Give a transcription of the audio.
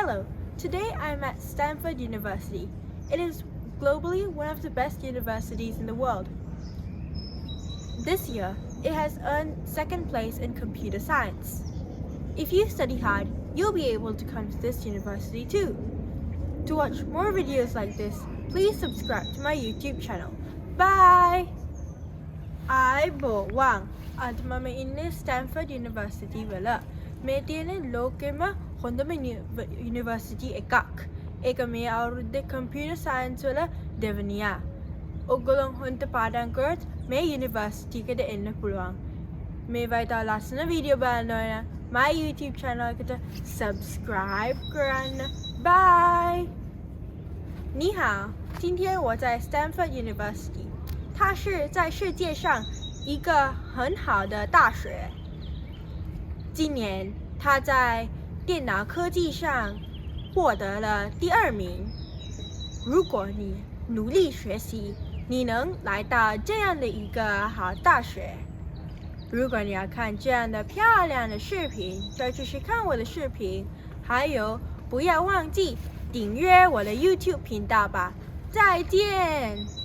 Hello, today I'm at Stanford University. It is globally one of the best universities in the world. This year, it has earned second place in computer science. If you study hard, you'll be able to come to this university too. To watch more videos like this, please subscribe to my YouTube channel. Bye! ආයුබෝවන් අද මම ඉන්නේ ස්ටැන්ෆර්ඩ් university වල මේ තියෙන ලෝකෙම හොඳම university එකක්. ඒක මේ අවුරුද්දේ කම්පියුටර් සයන්ස් වල දෙවනියා. ඔයගොල්ලෝ හොඳට පාඩම් කරොත් මේ යුනිවර්සිටි එකට එන්න පුළුවන්. මේ වගේ තව ලස්සන වීඩියෝ බලන්න ඕන my YouTube channel එකට subscribe කරන්න. Bye! 你好，今天我在 Stanford University。它是在世界上一个很好的大学。今年，它在电脑科技上获得了第2名。如果你努力学习，你能来到这样的一个好大学。如果你要看这样的漂亮的视频，就继续看我的视频。还有，不要忘记订阅我的 YouTube 频道吧。再见。